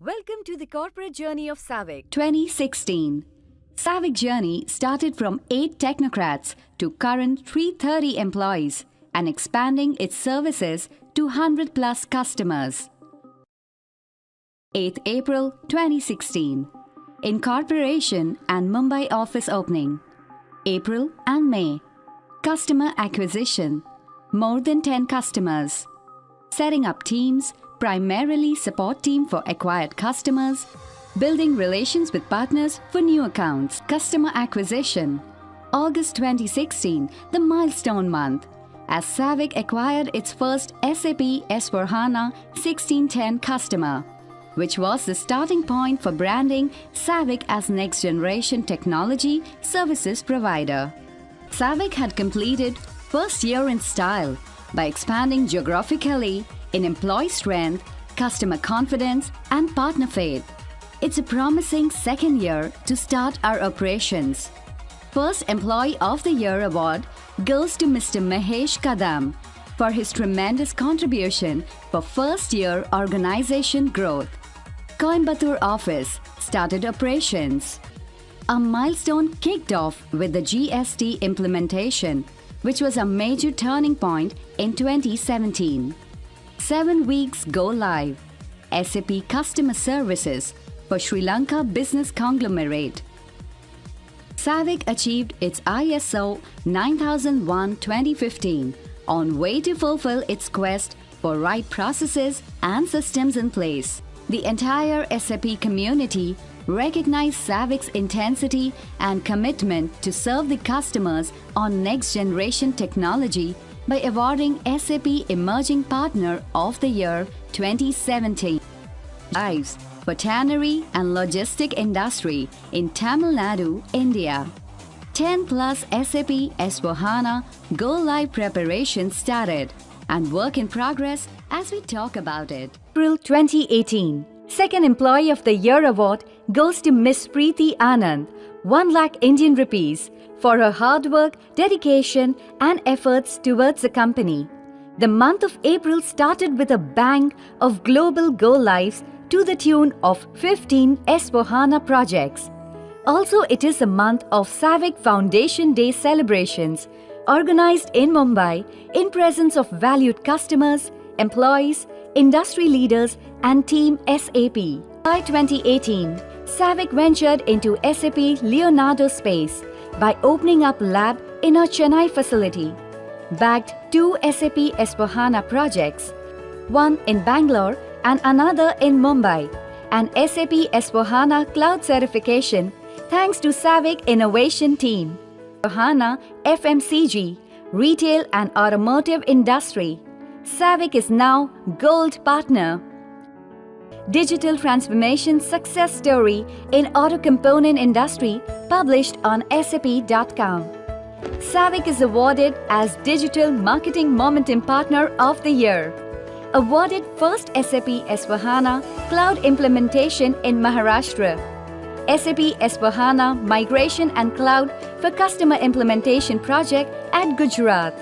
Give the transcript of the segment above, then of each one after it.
Welcome to the corporate journey of SAVIC. 2016. SAVIC journey started from 8 technocrats to current 330 employees and expanding its services to 100 plus customers. 8th April 2016. Incorporation and Mumbai office opening. April and May. Customer acquisition. More than 10 customers. Setting up teams, primarily support team for acquired customers, building relations with partners for new accounts. Customer acquisition. August 2016, the milestone month, as SAVIC acquired its first SAP S/4HANA 1610 customer, which was the starting point for branding SAVIC as next generation technology services provider. SAVIC had completed first year in style by expanding geographically in employee strength, customer confidence, and partner faith. It's a promising second year to start our operations. First Employee of the Year award goes to Mr. Mahesh Kadam for his tremendous contribution for first year organization growth. Coimbatore office started operations. A milestone kicked off with the GST implementation, which was a major turning point in 2017. 7 weeks go live. SAP Customer Services for Sri Lanka Business Conglomerate. SAVIC achieved its ISO 9001:2015 on way to fulfill its quest for right processes and systems in place. The entire SAP community recognized SAVIC's intensity and commitment to serve the customers on next-generation technology by awarding SAP Emerging Partner of the Year 2017. Lives for tannery and logistic industry in Tamil Nadu, India. 10 plus SAP S/4HANA Go Live preparation started and work in progress as we talk about it. April 2018. Second Employee of the Year award goes to Miss Preeti Anand, 1 lakh Indian rupees, for her hard work, dedication, and efforts towards the company. The month of April started with a bang of global go-lives to the tune of 15 S/4HANA projects. Also, it is a month of SAVIC Foundation Day celebrations organized in Mumbai in presence of valued customers, employees, industry leaders, and Team SAP. By 2018, SAVIC ventured into SAP Leonardo space by opening up lab in our Chennai facility, bagged 2 SAP S/4HANA projects, one in Bangalore and another in Mumbai, and SAP S/4HANA Cloud certification thanks to SAVIC Innovation Team. S/4HANA FMCG, Retail and Automotive Industry. SAVIC is now Gold Partner. Digital Transformation Success Story in Auto Component Industry published on SAP.com. SAVIC is awarded as Digital Marketing Momentum Partner of the Year. Awarded first SAP S/4HANA Cloud Implementation in Maharashtra. SAP S/4HANA Migration and Cloud for Customer Implementation Project at Gujarat.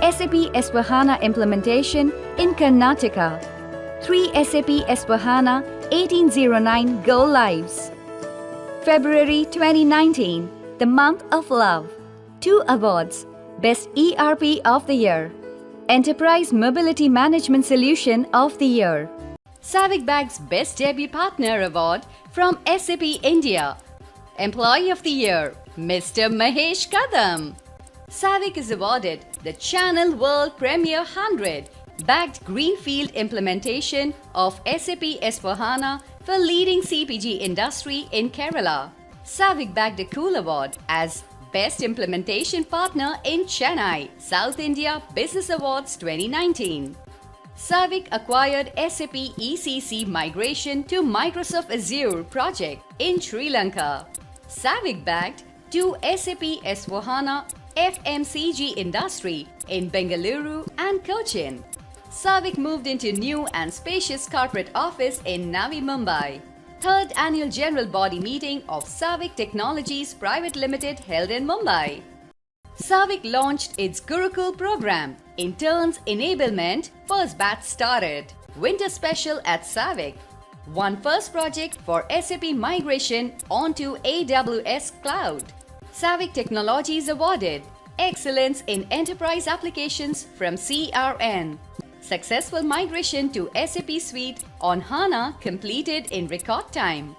SAP S/4HANA Implementation in Karnataka. 3 SAP S/4HANA 1809 Go Lives. February 2019, the month of love. 2 awards. Best ERP of the Year. Enterprise Mobility Management Solution of the Year. SAVIC bags Best Debut Partner Award from SAP India. Employee of the Year, Mr. Mahesh Kadam. SAVIC is awarded the Channel World Premier 100 bagged Greenfield implementation of SAP S/4HANA for leading CPG industry in Kerala. SAVIC bagged a Cool Award as Best Implementation Partner in Chennai, South India Business Awards 2019. SAVIC acquired SAP ECC migration to Microsoft Azure project in Sri Lanka. SAVIC bagged 2 SAP S/4HANA FMCG industry in Bengaluru and Cochin. SAVIC moved into new and spacious corporate office in Navi Mumbai. 3rd Annual General Body Meeting of SAVIC Technologies Private Limited held in Mumbai. SAVIC launched its Gurukul program. Interns Enablement first batch started. Winter special at SAVIC. won first project for SAP migration onto AWS Cloud. Savik Technologies awarded Excellence in Enterprise Applications from CRN. Successful migration to SAP Suite on HANA completed in record time.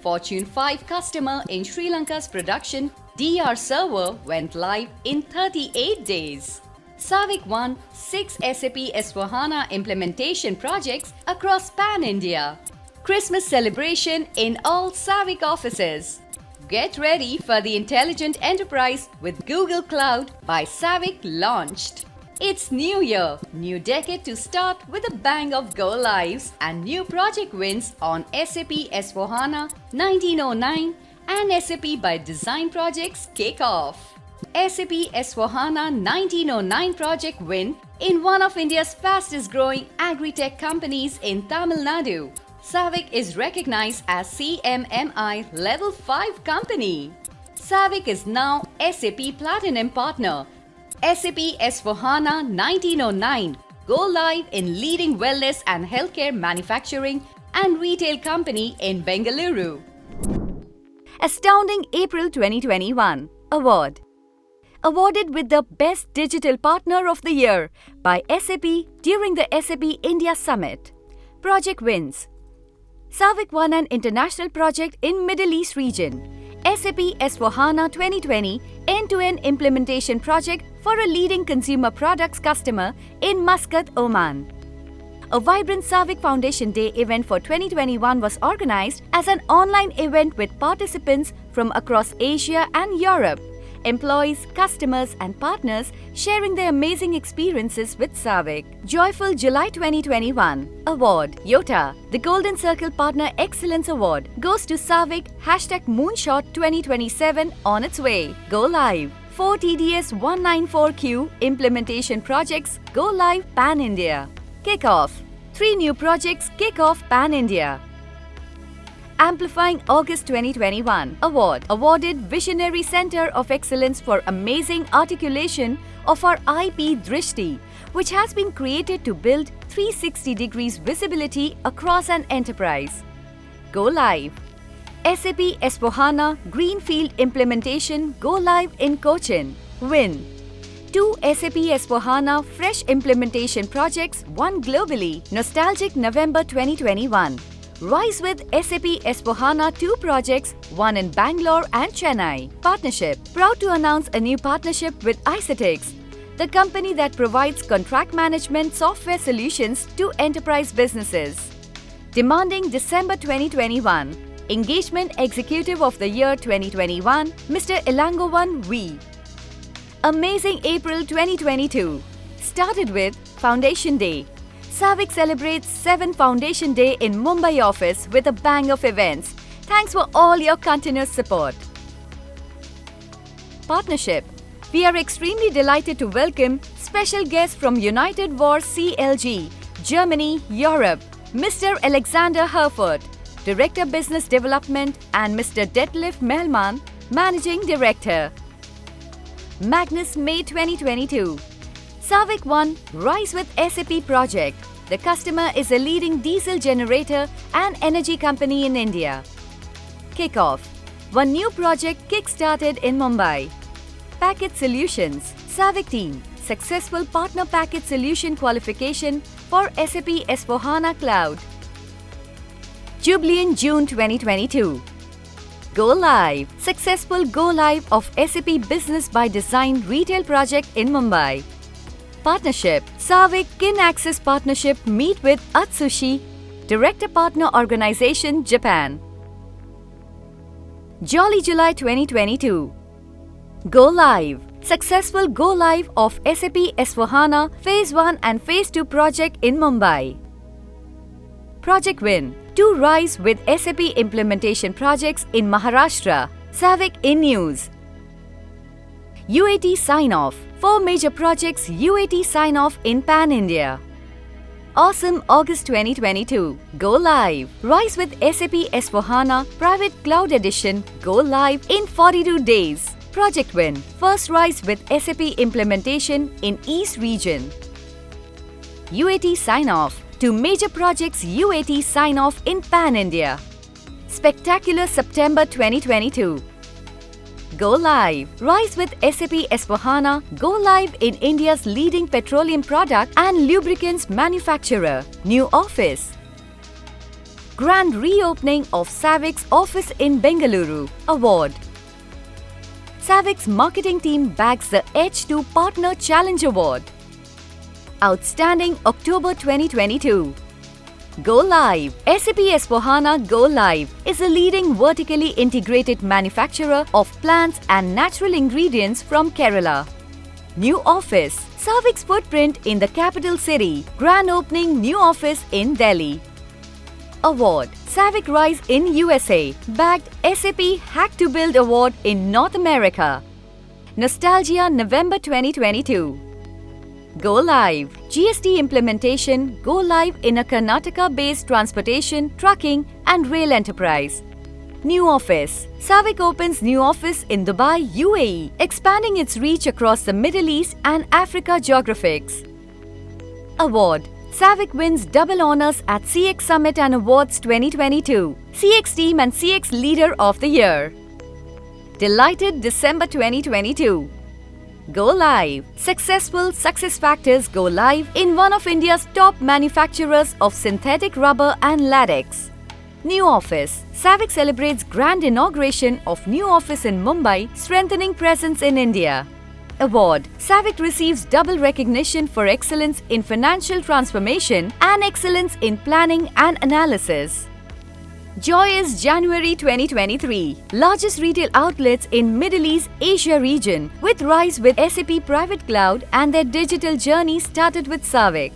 Fortune 5 customer in Sri Lanka's production DR server went live in 38 days. Savik won 6 SAP S/4HANA implementation projects across Pan-India. Christmas celebration in all Savik offices. Get ready for the intelligent enterprise with Google Cloud by Savik launched. It's New Year, new decade to start with a bang of go-lives and new project wins on SAP S/4HANA 1909 and SAP by Design projects kick off. SAP S/4HANA 1909 project win in one of India's fastest growing agri-tech companies in Tamil Nadu. Savik is recognized as CMMI Level 5 company. Savik is now SAP Platinum Partner. SAP S/4HANA 1909 go live in leading wellness and healthcare manufacturing and retail company in Bengaluru. Astounding April 2021 Award. Awarded with the Best Digital Partner of the Year by SAP during the SAP India Summit. Project wins. Savik won an international project in Middle East region. SAP S/4HANA 2020 end-to-end implementation project for a leading consumer products customer in Muscat, Oman. A vibrant Savik Foundation Day event for 2021 was organized as an online event with participants from across Asia and Europe. Employees, customers and partners sharing their amazing experiences with Savik. Joyful July 2021 Award YOTA. The Golden Circle Partner Excellence Award goes to Savik #Moonshot 2027 on its way. Go live. 4 TDS 194Q implementation projects go live pan-India. Kick off. 3 new projects kick off pan-India. Amplifying August 2021 Award awarded Visionary Center of Excellence for amazing articulation of our IP Drishti, which has been created to build 360 degrees visibility across an enterprise. Go live. SAP S/4HANA Greenfield implementation go live in Cochin. Win. 2 SAP S/4HANA fresh implementation projects won globally. Nostalgic November 2021. Rise with SAP S/4HANA 2 projects, one in Bangalore and Chennai. Partnership. Proud to announce a new partnership with Icetix, the company that provides contract management software solutions to enterprise businesses. Demanding December 2021. Engagement Executive of the Year 2021, Mr. Elangovan V. Amazing April 2022. Started with Foundation Day. Savik celebrates 7th Foundation Day in Mumbai office with a bang of events. Thanks for all your continuous support. Partnership. We are extremely delighted to welcome special guests from United War CLG, Germany, Europe, Mr. Alexander Herford, Director Business Development, and Mr. Detlef Mehlmann, Managing Director. Magnus May 2022. Savik won Rise with SAP project. The customer is a leading diesel generator and energy company in India. Kickoff. One new project kick-started in Mumbai. Packet Solutions. Savik team. Successful partner packet solution qualification for SAP S/4HANA Cloud. Jubilant June 2022. Go live. Successful go live of SAP Business by Design retail project in Mumbai. Partnership. Savik Kin Access Partnership meet with Atsushi, Director Partner Organization, Japan. Jolly July 2022. Go live. Successful go live of SAP S/4HANA Phase 1 and Phase 2 project in Mumbai. Project win. 2 Rise with SAP implementation projects in Maharashtra. Savik in news. UAT sign-off. 4 major projects UAT sign-off in Pan-India. Awesome August 2022. Go live. Rise with SAP S/4HANA Private Cloud Edition. Go live in 42 days. Project win. First Rise with SAP implementation in East region. UAT sign-off. to major projects UAT sign-off in Pan-India. Spectacular September 2022. Go live. Rise with SAP S/4HANA. Go live in India's leading petroleum product and lubricants manufacturer. New office. Grand reopening of Savic's office in Bengaluru. Award. Savic's marketing team bags the H2 Partner Challenge Award. Outstanding October 2022. Go live. SAP S/4HANA Go Live is a leading vertically integrated manufacturer of plants and natural ingredients from Kerala. New office. Savic's footprint in the capital city. Grand opening new office in Delhi. Award. Savic Rise in USA. Bagged SAP Hack to Build Award in North America. Nostalgia November 2022. Go live. GST implementation. Go live in a Karnataka-based transportation, trucking and rail enterprise. New office. Savic opens new office in Dubai, UAE, expanding its reach across the Middle East and Africa geographics. Award. Savic wins double honors at CX Summit and Awards 2022. CX Team and CX Leader of the Year. Delighted December 2022. Go live. Successful SuccessFactors go live in one of India's top manufacturers of synthetic rubber and latex. New office. Savic celebrates grand inauguration of new office in Mumbai, strengthening presence in India. Award. Savic receives double recognition for excellence in financial transformation and excellence in planning and analysis. Joyous January 2023. Largest retail outlets in Middle East Asia region with Rise with SAP Private Cloud and their digital journey started with Savic.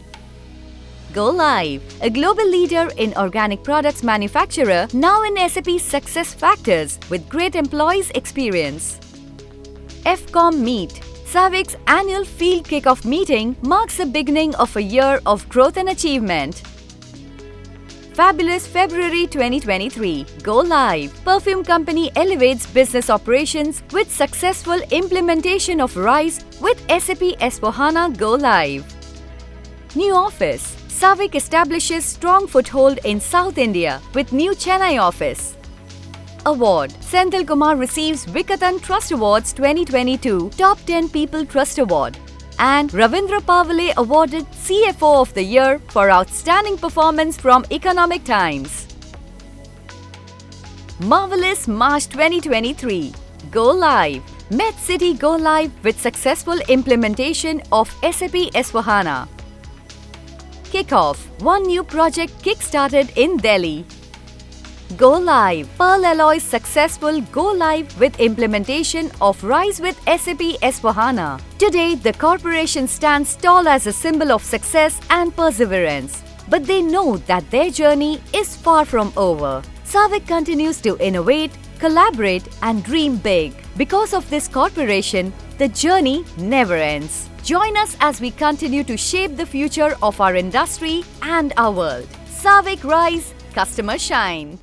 Go live. A global leader in organic products manufacturer now in SAP SuccessFactors with great employees experience. FCOM Meet. Savic's annual field kickoff meeting marks the beginning of a year of growth and achievement. Fabulous February 2023. Go live. Perfume company elevates business operations with successful implementation of Rise with SAP S/4HANA Go Live. New office. Savic establishes strong foothold in South India with new Chennai office. Award. Senthil Kumar receives Vikatan Trust Awards 2022 Top 10 People Trust Award. And Ravindra Pavale awarded CFO of the Year for outstanding performance from Economic Times. Marvelous March 2023. Go live. MedCity go live with successful implementation of SAP S/4HANA. Kickoff. One new project kick-started in Delhi. Go live. Pearl Alloy's successful go live with implementation of Rise with SAP S/4HANA. Today, the corporation stands tall as a symbol of success and perseverance. But they know that their journey is far from over. Savic continues to innovate, collaborate and dream big. Because of this corporation, the journey never ends. Join us as we continue to shape the future of our industry and our world. Savic Rise, Customer Shine.